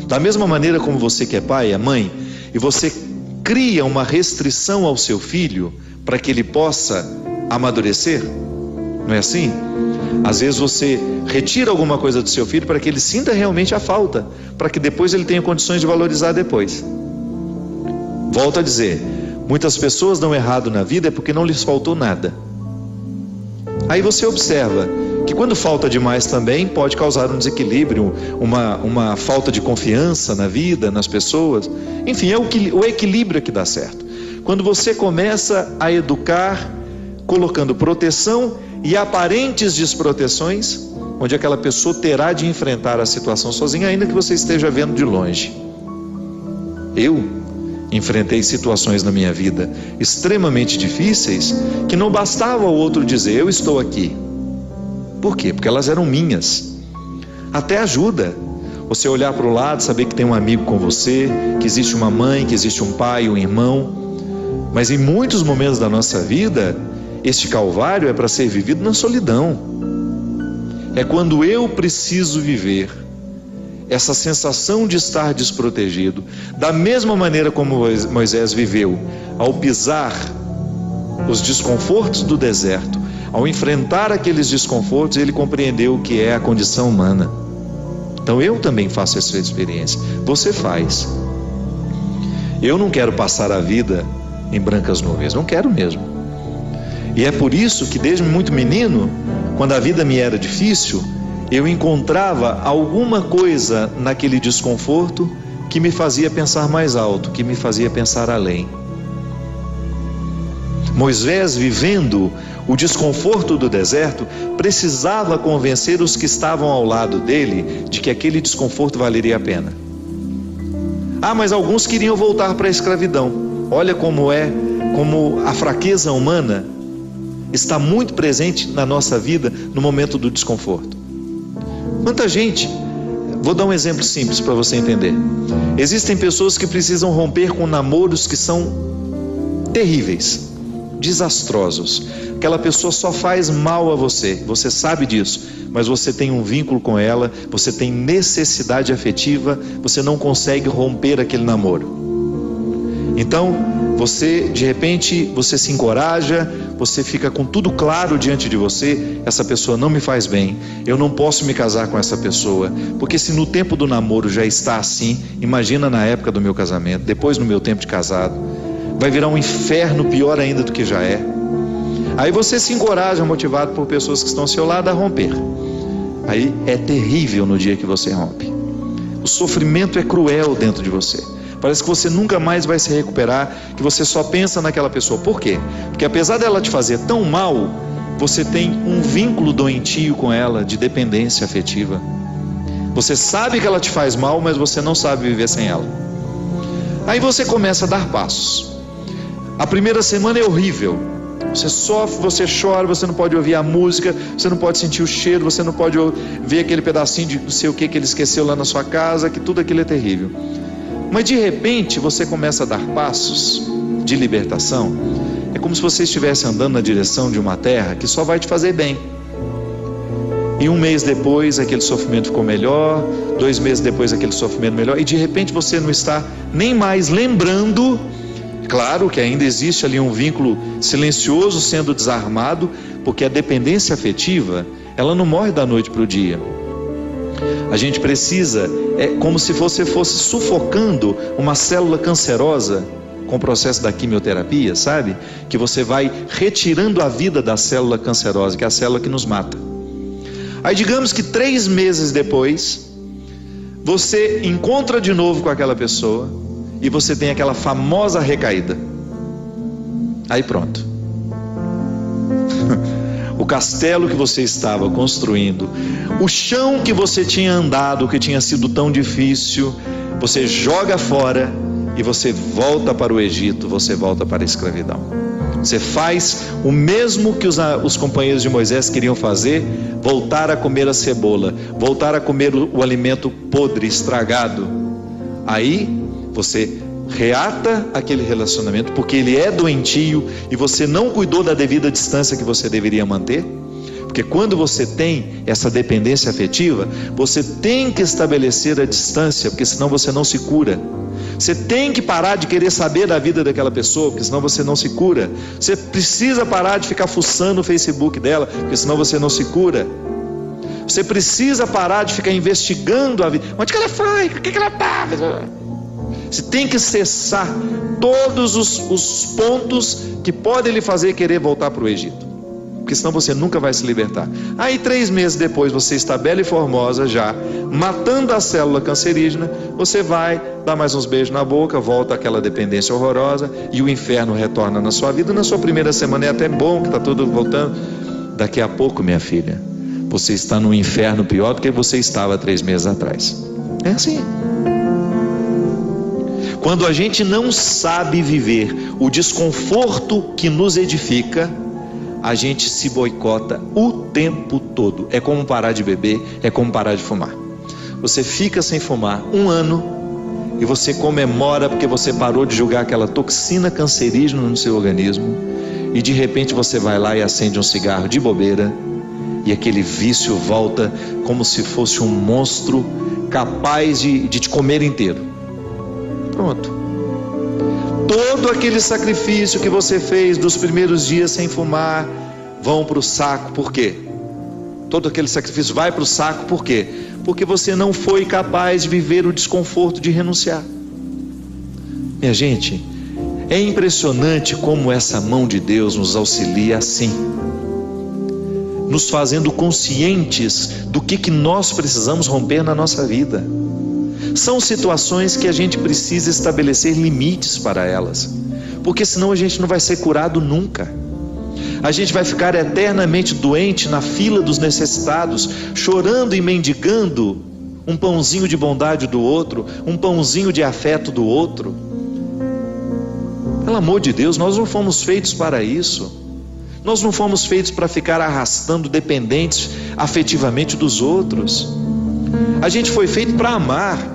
Da mesma maneira como você que é pai, é mãe, e você cria uma restrição ao seu filho para que ele possa amadurecer, não é assim? Às vezes você retira alguma coisa do seu filho para que ele sinta realmente a falta, para que depois ele tenha condições de valorizar depois. Volto a dizer, muitas pessoas dão errado na vida é porque não lhes faltou nada. Aí você observa que quando falta demais também pode causar um desequilíbrio, uma falta de confiança na vida, nas pessoas. Enfim, é o equilíbrio que dá certo. Quando você começa a educar, colocando proteção e aparentes desproteções, onde aquela pessoa terá de enfrentar a situação sozinha, ainda que você esteja vendo de longe. Eu enfrentei situações na minha vida extremamente difíceis, que não bastava o outro dizer, eu estou aqui. Por quê? Porque elas eram minhas. Até ajuda você olhar para o lado, saber que tem um amigo com você, que existe uma mãe, que existe um pai, um irmão. Mas em muitos momentos da nossa vida, este calvário é para ser vivido na solidão. É quando eu preciso viver essa sensação de estar desprotegido, da mesma maneira como Moisés viveu, ao pisar os desconfortos do deserto, ao enfrentar aqueles desconfortos, ele compreendeu o que é a condição humana. Então eu também faço essa experiência, você faz. Eu não quero passar a vida em brancas nuvens, não quero mesmo. E é por isso que desde muito menino, quando a vida me era difícil, eu encontrava alguma coisa naquele desconforto que me fazia pensar mais alto, que me fazia pensar além. Moisés, vivendo o desconforto do deserto, precisava convencer os que estavam ao lado dele de que aquele desconforto valeria a pena. Mas alguns queriam voltar para a escravidão. Olha como a fraqueza humana está muito presente na nossa vida no momento do desconforto. Quanta gente, vou dar um exemplo simples para você entender. Existem pessoas que precisam romper com namoros que são terríveis, desastrosos. Aquela pessoa só faz mal a você, você sabe disso, mas você tem um vínculo com ela, você tem necessidade afetiva, você não consegue romper aquele namoro. Então, você, de repente, você se encoraja, você fica com tudo claro diante de você, essa pessoa não me faz bem, eu não posso me casar com essa pessoa, porque se no tempo do namoro já está assim, imagina na época do meu casamento, depois no meu tempo de casado, vai virar um inferno pior ainda do que já é. Aí você se encoraja, motivado por pessoas que estão ao seu lado, a romper. Aí é terrível no dia que você rompe. O sofrimento é cruel dentro de você. Parece que você nunca mais vai se recuperar, que você só pensa naquela pessoa. Por quê? Porque apesar dela te fazer tão mal, você tem um vínculo doentio com ela, de dependência afetiva. Você sabe que ela te faz mal, mas você não sabe viver sem ela. Aí você começa a dar passos. A primeira semana é horrível. Você sofre, você chora, você não pode ouvir a música, você não pode sentir o cheiro, você não pode ver aquele pedacinho de não sei o que ele esqueceu lá na sua casa, que tudo aquilo é terrível. Mas de repente você começa a dar passos de libertação. É como se você estivesse andando na direção de uma terra que só vai te fazer bem. E um mês depois aquele sofrimento ficou melhor, 2 meses depois aquele sofrimento melhor, e de repente você não está nem mais lembrando. Claro que ainda existe ali um vínculo silencioso sendo desarmado, porque a dependência afetiva, ela não morre da noite para o dia. A gente precisa, é como se você fosse sufocando uma célula cancerosa com o processo da quimioterapia, sabe? Que você vai retirando a vida da célula cancerosa, que é a célula que nos mata. Aí digamos que 3 meses depois, você encontra de novo com aquela pessoa e você tem aquela famosa recaída. Aí pronto. O castelo que você estava construindo, o chão que você tinha andado, que tinha sido tão difícil, você joga fora e você volta para o Egito, você volta para a escravidão. Você faz o mesmo que os companheiros de Moisés queriam fazer, voltar a comer a cebola, voltar a comer o alimento podre, estragado. Aí você reata aquele relacionamento, porque ele é doentio e você não cuidou da devida distância que você deveria manter. Porque quando você tem essa dependência afetiva, você tem que estabelecer a distância, porque senão você não se cura. Você tem que parar de querer saber da vida daquela pessoa, porque senão você não se cura. Você precisa parar de ficar fuçando o Facebook dela, porque senão você não se cura. Você precisa parar de ficar investigando a vida. Onde que ela foi? O que ela estava? Você tem que cessar todos os pontos que podem lhe fazer querer voltar para o Egito, porque senão você nunca vai se libertar. Aí 3 meses depois você está bela e formosa já, matando a célula cancerígena, você vai dar mais uns beijos na boca, volta àquela dependência horrorosa e o inferno retorna na sua vida. Na sua primeira semana é até bom que está tudo voltando. Daqui a pouco, minha filha, você está num inferno pior do que você estava 3 meses atrás. É assim. Quando a gente não sabe viver o desconforto que nos edifica, a gente se boicota o tempo todo. É como parar de beber, é como parar de fumar. Você fica sem fumar 1 ano e você comemora porque você parou de jogar aquela toxina cancerígena no seu organismo, e de repente você vai lá e acende um cigarro de bobeira e aquele vício volta como se fosse um monstro capaz de te comer inteiro. Pronto. Todo aquele sacrifício que você fez dos primeiros dias sem fumar vão para o saco. Por quê? Todo aquele sacrifício vai para o saco. Por quê? Porque você não foi capaz de viver o desconforto de renunciar. Minha gente, é impressionante como essa mão de Deus nos auxilia assim, nos fazendo conscientes do que nós precisamos romper na nossa vida. São situações que a gente precisa estabelecer limites para elas, porque senão a gente não vai ser curado nunca. A gente vai ficar eternamente doente na fila dos necessitados, chorando e mendigando um pãozinho de bondade do outro, um pãozinho de afeto do outro. Pelo amor de Deus, nós não fomos feitos para isso. Nós não fomos feitos para ficar arrastando dependentes afetivamente dos outros. A gente foi feito para amar.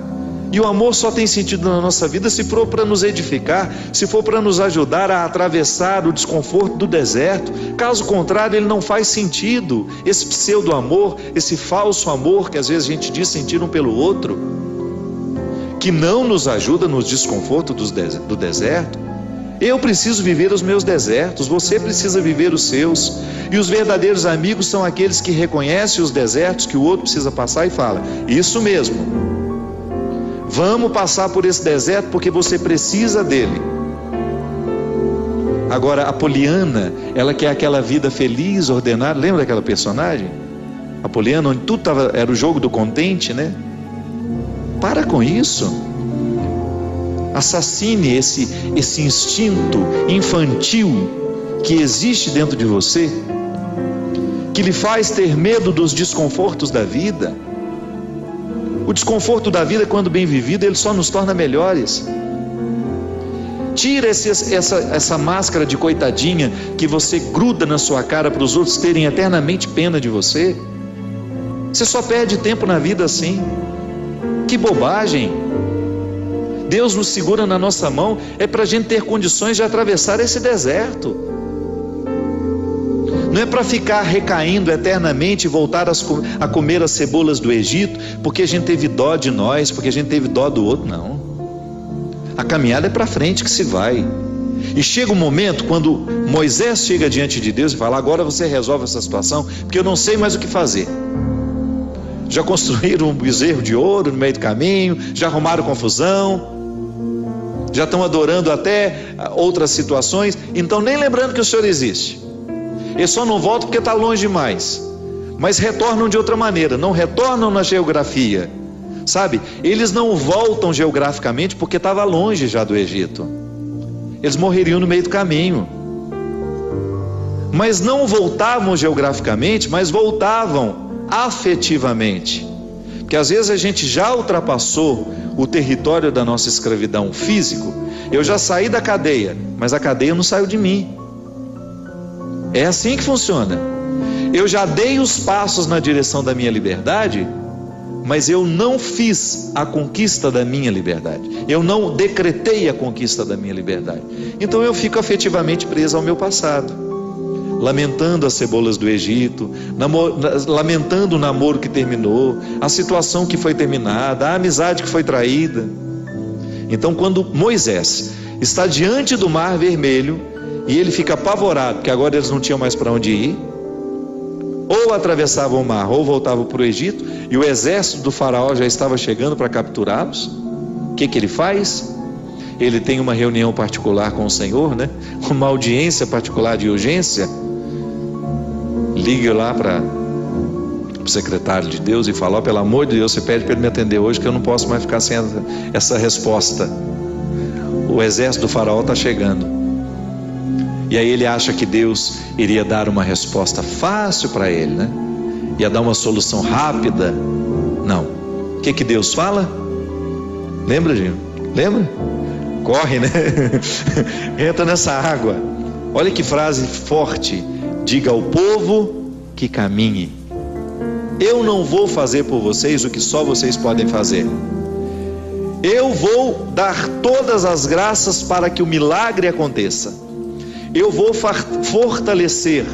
E o amor só tem sentido na nossa vida se for para nos edificar, se for para nos ajudar a atravessar o desconforto do deserto. Caso contrário, ele não faz sentido. Esse pseudo-amor, esse falso amor que às vezes a gente diz sentir um pelo outro, que não nos ajuda nos desconfortos do deserto. Eu preciso viver os meus desertos, você precisa viver os seus. E os verdadeiros amigos são aqueles que reconhecem os desertos que o outro precisa passar e fala: isso mesmo, vamos passar por esse deserto porque você precisa dele. Agora, a Poliana, ela quer aquela vida feliz, ordenada. Lembra daquela personagem? A Poliana, onde tudo era o jogo do contente, né? Para com isso. Assassine esse instinto infantil que existe dentro de você, que lhe faz ter medo dos desconfortos da vida. O desconforto da vida, quando bem vivido, ele só nos torna melhores. Tira essa máscara de coitadinha que você gruda na sua cara para os outros terem eternamente pena de você. Você só perde tempo na vida assim. Que bobagem! Deus nos segura na nossa mão é para a gente ter condições de atravessar esse deserto. Não é para ficar recaindo eternamente e voltar a comer as cebolas do Egito, porque a gente teve dó de nós, porque a gente teve dó do outro. Não. A caminhada é para frente que se vai. E chega um momento quando Moisés chega diante de Deus e fala: agora você resolve essa situação, porque eu não sei mais o que fazer. Já construíram um bezerro de ouro no meio do caminho, já arrumaram confusão, já estão adorando até outras situações, então nem lembrando que o Senhor existe. Eles só não voltam porque está longe demais, mas retornam de outra maneira, não retornam na geografia, sabe? Eles não voltam geograficamente porque estava longe já do Egito, eles morreriam no meio do caminho. Mas não voltavam geograficamente, mas voltavam afetivamente, porque às vezes a gente já ultrapassou o território da nossa escravidão físico. Eu já saí da cadeia, mas a cadeia não saiu de mim. É assim que funciona. Eu já dei os passos na direção da minha liberdade, mas eu não fiz a conquista da minha liberdade. Eu não decretei a conquista da minha liberdade. Então eu fico afetivamente preso ao meu passado. lamentando as cebolas do Egito, lamentando o namoro que terminou, a situação que foi terminada, a amizade que foi traída. Então, quando Moisés está diante do Mar Vermelho e ele fica apavorado, porque agora eles não tinham mais para onde ir, ou atravessavam o mar ou voltavam para o Egito, e o exército do faraó já estava chegando para capturá-los. O que ele faz? Ele tem uma reunião particular com o Senhor, né? Uma audiência particular de urgência. Liga lá para o secretário de Deus e fala: pelo amor de Deus, você pede para ele me atender hoje, que eu não posso mais ficar sem essa resposta. O exército do faraó está chegando. E aí ele acha que Deus iria dar uma resposta fácil para ele, né? Ia dar uma solução rápida. Não. O que Deus fala? Lembra, Gil? Lembra? Corre, né? Entra nessa água. Olha que frase forte. Diga ao povo que caminhe. Eu não vou fazer por vocês o que só vocês podem fazer. Eu vou dar todas as graças para que o milagre aconteça. Eu vou fortalecer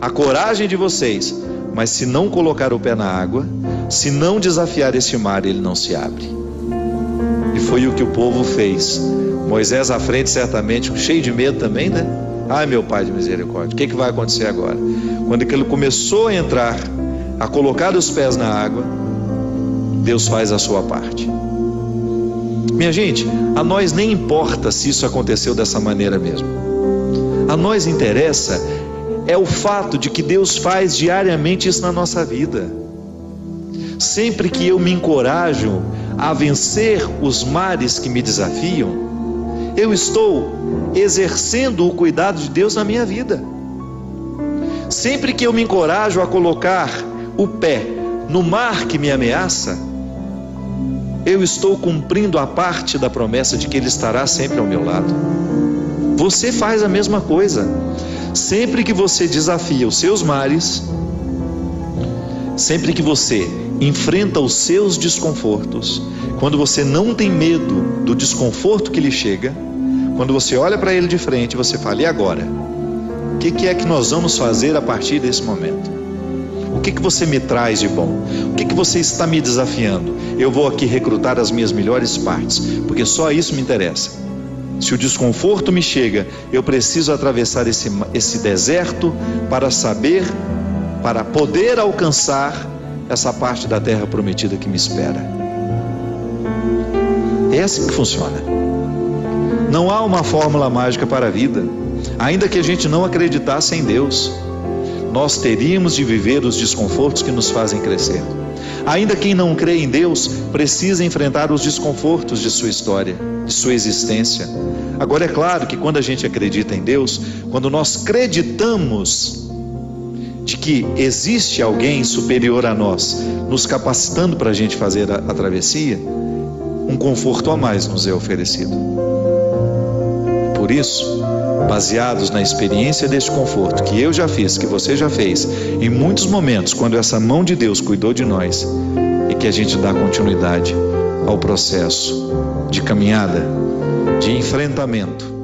a coragem de vocês, mas se não colocar o pé na água, se não desafiar este mar, ele não se abre. E foi o que o povo fez. Moisés à frente, certamente, cheio de medo também, né? Ai, meu Pai de misericórdia, o que vai acontecer agora? Quando ele começou a entrar, a colocar os pés na água, Deus faz a sua parte. Minha gente, a nós nem importa se isso aconteceu dessa maneira mesmo. A nós interessa é o fato de que Deus faz diariamente isso na nossa vida. Sempre que eu me encorajo a vencer os mares que me desafiam, eu estou exercendo o cuidado de Deus na minha vida. Sempre que eu me encorajo a colocar o pé no mar que me ameaça, eu estou cumprindo a parte da promessa de que Ele estará sempre ao meu lado. Você faz a mesma coisa. Sempre que você desafia os seus mares, sempre que você enfrenta os seus desconfortos, quando você não tem medo do desconforto que lhe chega, quando você olha para ele de frente, você fala: e agora? O que é que nós vamos fazer a partir desse momento? O que você me traz de bom? O que você está me desafiando? Eu vou aqui recrutar as minhas melhores partes, porque só isso me interessa. Se o desconforto me chega, eu preciso atravessar esse deserto para poder alcançar essa parte da terra prometida que me espera. É assim que funciona. Não há uma fórmula mágica para a vida. Ainda que a gente não acreditasse em Deus, nós teríamos de viver os desconfortos que nos fazem crescer. Ainda quem não crê em Deus precisa enfrentar os desconfortos de sua história, de sua existência. Agora é claro que quando a gente acredita em Deus, quando nós acreditamos de que existe alguém superior a nós, nos capacitando para a gente fazer a travessia, um conforto a mais nos é oferecido. Por isso, baseados na experiência deste conforto que eu já fiz, que você já fez, em muitos momentos, quando essa mão de Deus cuidou de nós, é que a gente dá continuidade ao processo de caminhada, de enfrentamento